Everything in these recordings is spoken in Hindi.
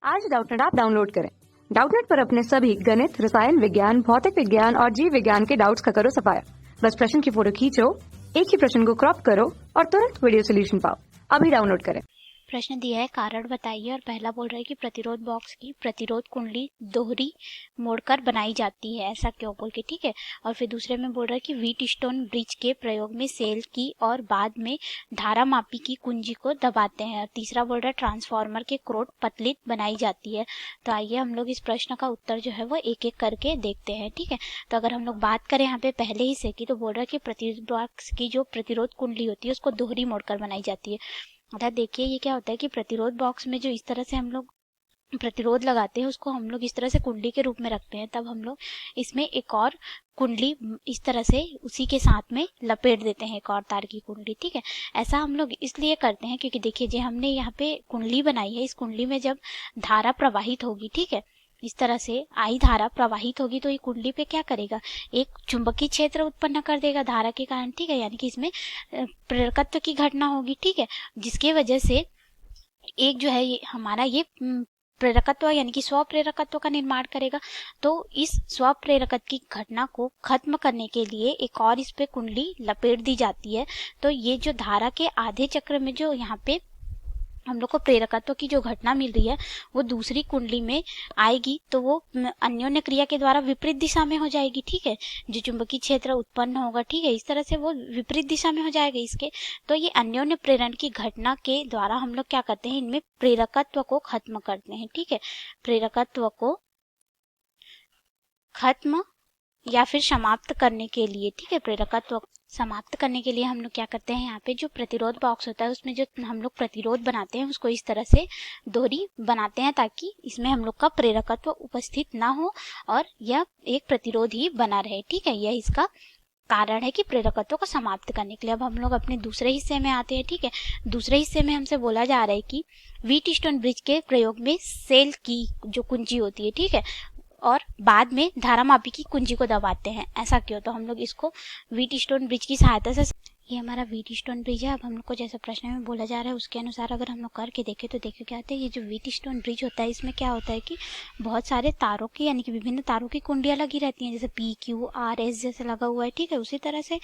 आज डाउटनेट ऐप डाउनलोड करें। डाउटनेट पर अपने सभी गणित, रसायन विज्ञान, भौतिक विज्ञान और जीव विज्ञान के डाउट्स का करो सफाया। बस प्रश्न की फोटो खींचो, एक ही प्रश्न को क्रॉप करो और तुरंत वीडियो सोल्यूशन पाओ। अभी डाउनलोड करें। प्रश्न दिया है, कारण बताइए। और पहला बोल रहा है कि प्रतिरोध बॉक्स की प्रतिरोध कुंडली दोहरी मोड़कर बनाई जाती है, ऐसा क्यों बोल के, ठीक है। और फिर दूसरे में बोल रहा है कि व्हीटस्टोन ब्रिज के प्रयोग में सेल की और बाद में धारा मापी की कुंजी को दबाते हैं। और तीसरा बोल रहा है ट्रांसफार्मर के क्रोट पतलित बनाई जाती है। तो आइए हम लोग इस प्रश्न का उत्तर जो है वो एक एक करके देखते हैं, ठीक है। तो अगर हम लोग बात करें यहाँ पे पहले हिस्से की, तो बोल रहा है कि प्रतिरोध बॉक्स की जो प्रतिरोध कुंडली होती है उसको दोहरी मोड़कर बनाई जाती है। अर्थात देखिए ये क्या होता है कि प्रतिरोध बॉक्स में जो इस तरह से हम लोग प्रतिरोध लगाते हैं उसको हम लोग इस तरह से कुंडली के रूप में रखते हैं, तब हम लोग इसमें एक और कुंडली इस तरह से उसी के साथ में लपेट देते हैं, एक और तार की कुंडली, ठीक है। ऐसा हम लोग इसलिए करते हैं क्योंकि देखिए जो हमने यहाँ पे कुंडली बनाई है, इस कुंडली में जब धारा प्रवाहित होगी, ठीक है, इस तरह से आई धारा प्रवाहित होगी तो ये कुंडली पे क्या करेगा, एक चुंबकीय क्षेत्र उत्पन्न कर देगा धारा के कारण, ठीक है। यानी कि इसमें प्रेरकत्व की घटना होगी, ठीक है, जिसके वजह से एक जो है ये हमारा ये प्रेरकत्व यानी कि स्व प्रेरकत्व का निर्माण करेगा। तो इस स्व प्रेरकत्व की घटना को खत्म करने के लिए एक और इस पे कुंडली लपेट दी जाती है। तो ये जो धारा के आधे चक्र में जो यहाँ पे हम लोग को प्रेरकत्व की जो घटना मिल रही है वो दूसरी कुंडली में आएगी, तो वो अन्योन्य क्रिया के द्वारा विपरीत दिशा में हो जाएगी, ठीक है। जो चुंबकीय क्षेत्र उत्पन्न होगा, ठीक है, इस तरह से वो विपरीत दिशा में हो जाएगा इसके। तो ये अन्योन्य प्रेरण की घटना के द्वारा हम लोग क्या करते हैं, इनमें प्रेरकत्व को खत्म करते हैं, ठीक है। प्रेरकत्व को खत्म या फिर समाप्त करने के लिए, ठीक है, प्रेरकत्व समाप्त करने के लिए हम लोग क्या करते हैं, यहाँ पे जो प्रतिरोध बॉक्स होता है उसमें जो हम लोग प्रतिरोध बनाते हैं उसको इस तरह से दोहरी बनाते हैं ताकि इसमें हम लोग का प्रेरकत्व उपस्थित ना हो और यह एक प्रतिरोध ही बना रहे, ठीक है। यह इसका कारण है कि प्रेरकत्व को समाप्त करने के लिए। अब हम लोग अपने दूसरे हिस्से में आते हैं, ठीक है। दूसरे हिस्से में हमसे बोला जा रहा है कि व्हीटस्टोन ब्रिज के प्रयोग में सेल की जो कुंजी होती है, ठीक है, और बाद में धारा मापी की कुंजी को दबाते हैं, ऐसा क्यों। तो हम लोग इसको व्हीटस्टोन ब्रिज की सहायता से, ये हमारा व्हीटस्टोन ब्रिज है। अब हम लोग को जैसा प्रश्न में बोला जा रहा है उसके अनुसार अगर हम लोग करके देखें तो देखिए क्या होता है, ये जो व्हीटस्टोन ब्रिज होता है इसमें क्या होता है कि बहुत सारे तारों की यानी कि विभिन्न तारों की कुंडियां लगी रहती हैं, जैसे PQRS जैसे लगा हुआ है, ठीक है, उसी तरह से।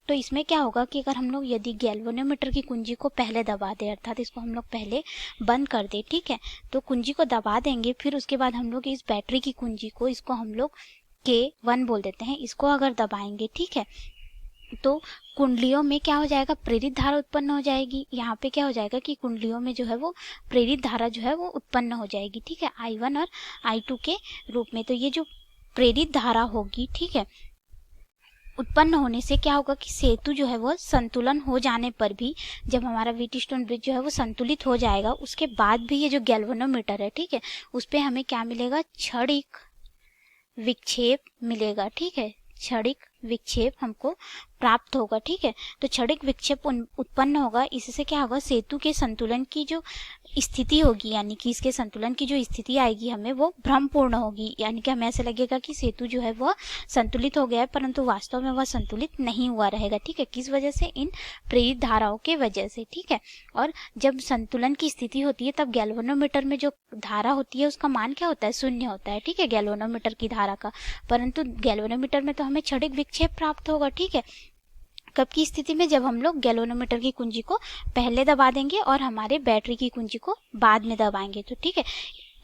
तो इसमें क्या होगा कि अगर हम लोग यदि गैल्वेनोमीटर की कुंजी को पहले दबा दें, अर्थात इसको हम लोग पहले बंद कर दें, ठीक है, तो कुंजी को दबा देंगे, फिर उसके बाद हम लोग इस बैटरी की कुंजी को, इसको हम लोग K1 बोल देते हैं, इसको अगर दबाएंगे, ठीक है, तो कुंडलियों में क्या हो जाएगा, प्रेरित धारा उत्पन्न हो जाएगी। यहाँ पे क्या हो जाएगा कि कुंडलियों में जो है वो प्रेरित धारा जो है वो उत्पन्न हो जाएगी, ठीक है, I1 और I2 के रूप में। तो ये जो प्रेरित धारा होगी, ठीक है, उत्पन्न होने से क्या होगा कि सेतु जो है वो संतुलन हो जाने पर भी, जब हमारा व्हीटस्टोन ब्रिज जो है वो संतुलित हो जाएगा उसके बाद भी ये जो गैल्वेनोमीटर है, ठीक है, उस पे हमें क्या मिलेगा, क्षणिक विक्षेप मिलेगा, ठीक है, क्षणिक विक्षेप हमको प्राप्त होगा, ठीक है। तो क्षणिक विक्षेप उत्पन्न होगा, इससे क्या होगा, सेतु के संतुलन की जो स्थिति होगी यानी कि इसके संतुलन की जो स्थिति आएगी हमें वो भ्रमपूर्ण होगी, यानी कि हमें ऐसा लगेगा कि सेतु जो है वह संतुलित हो गया है, परंतु वास्तव में वह संतुलित नहीं हुआ रहेगा, ठीक है। किस वजह से, इन प्रेरित धाराओं के वजह से, ठीक है। और जब संतुलन की स्थिति होती है तब गैल्वेनोमीटर में जो धारा होती है उसका मान क्या होता है, शून्य होता है, ठीक है, गैल्वेनोमीटर की धारा का। परंतु गैल्वेनोमीटर में तो हमें क्षणिक विक्षेप प्राप्त होगा, ठीक है। कब की स्थिति में, जब हम लोग गैल्वेनोमीटर की कुंजी को पहले दबा देंगे और हमारे बैटरी की कुंजी को बाद में दबाएंगे, तो ठीक है।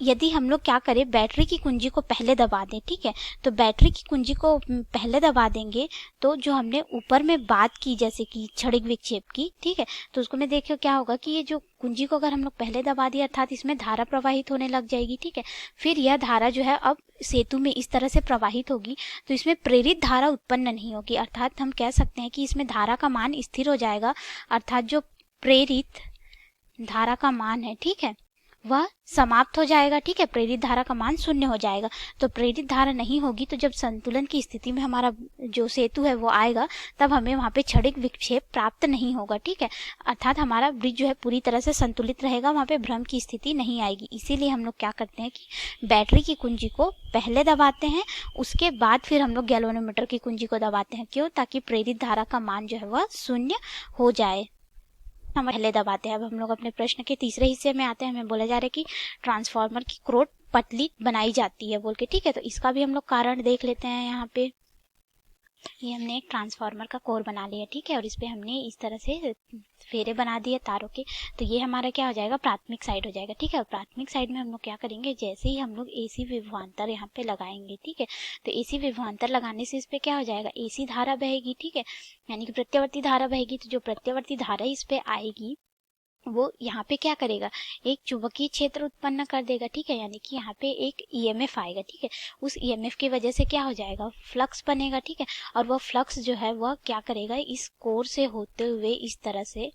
यदि हम लोग क्या करें, बैटरी की कुंजी को पहले दबा दें, ठीक है, तो बैटरी की कुंजी को पहले दबा देंगे तो जो हमने ऊपर में बात की जैसे कि क्षणिक विक्षेप की, ठीक है, तो उसको में देखिए क्या होगा कि ये जो कुंजी को अगर हम लोग पहले दबा दिया अर्थात इसमें धारा प्रवाहित होने लग जाएगी, ठीक है। फिर यह धारा जो है अब सेतु में इस तरह से प्रवाहित होगी तो इसमें प्रेरित धारा उत्पन्न नहीं होगी, अर्थात हम कह सकते हैं कि इसमें धारा का मान स्थिर हो जाएगा, अर्थात जो प्रेरित धारा का मान है, ठीक है, वह समाप्त हो जाएगा, ठीक है, प्रेरित धारा का मान शून्य हो जाएगा। तो प्रेरित धारा नहीं होगी तो जब संतुलन की स्थिति में हमारा जो सेतु है वो आएगा तब हमें वहाँ पे क्षणिक विक्षेप प्राप्त नहीं होगा, ठीक है, अर्थात हमारा ब्रिज जो है पूरी तरह से संतुलित रहेगा, वहाँ पे भ्रम की स्थिति नहीं आएगी। इसीलिए हम लोग क्या करते हैं कि बैटरी की कुंजी को पहले दबाते हैं, उसके बाद फिर हम लोग गैल्वेनोमीटर की कुंजी को दबाते हैं, क्यों, ताकि प्रेरित धारा का मान जो है वह शून्य हो जाए। हम पहले दबाते हैं। अब हम लोग अपने प्रश्न के तीसरे हिस्से में आते हैं। हमें बोला जा रहा है कि ट्रांसफार्मर की क्रोड पतली बनाई जाती है बोल के, ठीक है। तो इसका भी हम लोग कारण देख लेते हैं। यहाँ पे ये हमने एक ट्रांसफार्मर का कोर बना लिया, ठीक है, और इस पे हमने इस तरह से फेरे बना दिए तारों के। तो ये हमारा क्या हो जाएगा, प्राथमिक साइड हो जाएगा, ठीक है। और प्राथमिक साइड में हम लोग क्या करेंगे, जैसे ही हम लोग एसी विभवांतर यहाँ पे लगाएंगे, ठीक है, तो एसी विभवांतर लगाने से इस पे क्या हो जाएगा, एसी धारा बहेगी, ठीक है, यानी कि प्रत्यावर्ती धारा बहेगी। तो जो प्रत्यावर्ती धारा इस पे आएगी वो यहाँ पे क्या करेगा, एक चुंबकीय क्षेत्र उत्पन्न कर देगा, ठीक है, यानी कि यहाँ पे एक ईएमएफ आएगा, ठीक है। उस ईएमएफ की वजह से क्या हो जाएगा, फ्लक्स बनेगा, ठीक है। और वह फ्लक्स जो है वह क्या करेगा, इस कोर से होते हुए इस तरह से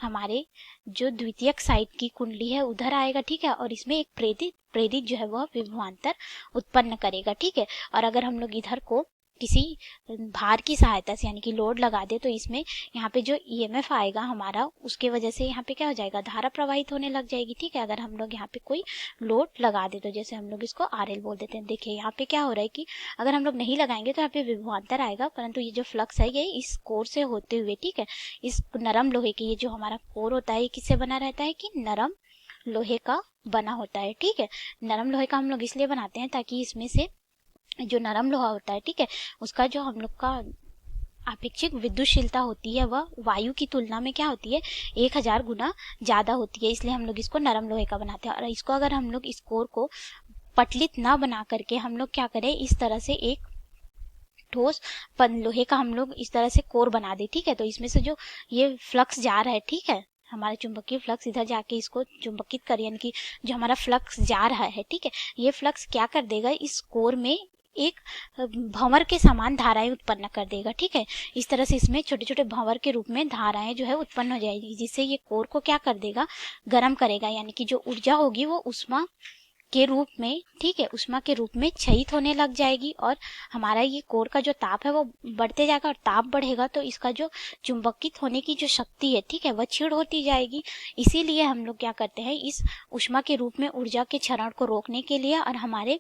हमारे जो द्वितीयक साइड की कुंडली है उधर आएगा, ठीक है। और इसमें एक प्रेरित जो है वह विभवांतर उत्पन्न करेगा, ठीक है। और अगर हम लोग इधर को किसी भार की सहायता से यानी कि लोड लगा दे तो इसमें यहाँ पे जो ईएमएफ आएगा हमारा, उसके वजह से यहाँ पे क्या हो जाएगा, धारा प्रवाहित होने लग जाएगी, ठीक है। अगर हम लोग यहाँ पे कोई लोड लगा दे तो जैसे हम लोग इसको आरएल बोल देते हैं। देखिए यहाँ पे क्या हो रहा है कि अगर हम लोग नहीं लगाएंगे तो यहाँ पे विभवांतर आएगा, परंतु ये जो फ्लक्स है ये इस कोर से होते हुए, ठीक है, इस नरम लोहे के, ये जो हमारा कोर होता है ये किससे बना रहता है कि नरम लोहे का बना होता है, ठीक है। नरम लोहे का हम लोग इसलिए बनाते हैं ताकि इसमें से जो नरम लोहा होता है, ठीक है, उसका जो हम लोग का आपेक्षिक विद्युतशीलता होती है वह वायु की तुलना में क्या होती है, 1000 गुना ज्यादा होती है, इसलिए हम लोग इसको नरम लोहे का बनाते हैं। और इसको अगर हम लोग इस कोर को पटलित ना बना करके हम लोग क्या करें, इस तरह से एक ठोस लोहे का हम लोग इस तरह से कोर बना दे, ठीक है। तो इसमें से जो ये फ्लक्स जा रहा है, ठीक है, हमारा चुंबकीय फ्लक्स इधर जाके इसको चुंबकित कर, यानी कि जो हमारा फ्लक्स जा रहा है, ठीक है, ये फ्लक्स क्या कर देगा, इस कोर में एक भंवर के समान धाराएं उत्पन्न कर देगा, ठीक है। इस तरह से इसमें छोटे छोटे भंवर के रूप में धाराएं जो है उत्पन्न हो जाएगी, जिससे ये कोर को क्या कर देगा, गर्म करेगा, यानी कि जो ऊर्जा होगी वो उष्मा के रूप में, ठीक है, उष्मा के रूप में क्षयित होने लग जाएगी। और हमारा ये कोर का जो ताप है वो बढ़ते जाएगा, और ताप बढ़ेगा तो इसका जो चुंबकित होने की जो शक्ति है, ठीक है, वह क्षीण होती जाएगी। इसीलिए हम लोग क्या करते हैं, इस उष्मा के रूप में ऊर्जा के क्षरण को रोकने के लिए और हमारे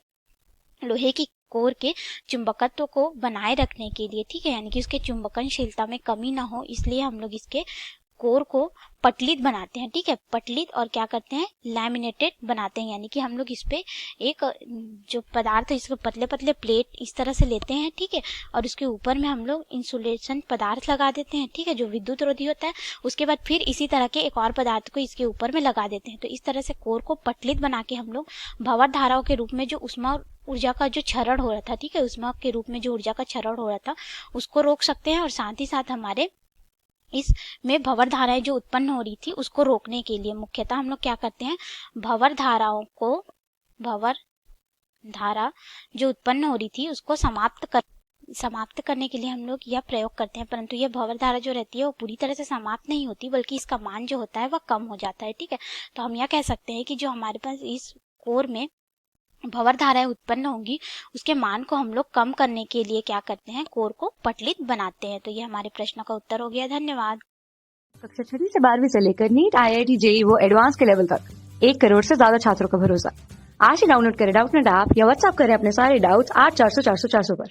लोहे की कोर के चुंबकत्व को बनाए रखने के लिए, ठीक है, यानी कि उसके चुंबकनशीलता में कमी ना हो, इसलिए हम लोग इसके कोर को पटलित बनाते हैं, ठीक है, पटलित, और क्या करते हैं, लैमिनेटेड बनाते हैं, यानी कि हम लोग इस पे एक जो पदार्थ है इसको पतले पतले प्लेट इस तरह से लेते हैं, ठीक है, और उसके ऊपर में हम लोग इंसुलेशन पदार्थ लगा देते हैं, ठीक है, जो विद्युत रोधी होता है। उसके बाद फिर इसी तरह के एक और पदार्थ को इसके ऊपर में लगा देते हैं। तो इस तरह से कोर को पटलित बना के हम लोग भंवर धाराओं के रूप में जो उष्मा और ऊर्जा का जो क्षरण हो रहा था, ठीक है, उष्मा के रूप में जो ऊर्जा का क्षरण हो रहा था उसको रोक सकते हैं। और साथ ही साथ हमारे इसमें भंवर धाराएं जो उत्पन्न हो रही थी उसको रोकने के लिए मुख्यतः हम लोग क्या करते हैं, भंवर धारा जो उत्पन्न हो रही थी उसको समाप्त करने के लिए हम लोग यह प्रयोग करते हैं। परंतु यह भंवर धारा जो रहती है वो पूरी तरह से समाप्त नहीं होती, बल्कि इसका मान जो होता है वह कम हो जाता है, ठीक है। तो हम यह कह सकते हैं कि जो हमारे पास इस कोर में भंवर धाराएं उत्पन्न होंगी उसके मान को हम लोग कम करने के लिए क्या करते हैं, कोर को पटलित बनाते हैं। तो ये हमारे प्रश्न का उत्तर हो गया। धन्यवाद। कक्षा 6 से 12वीं से लेकर नीट, IIT, JEE वो एडवांस के लेवल तक 1 करोड़ से ज्यादा छात्रों का भरोसा। आज ही डाउनलोड करें डाउटनेट ऐप या व्हाट्सएप करें अपने सारे डाउट्स 8400 400 400 पर।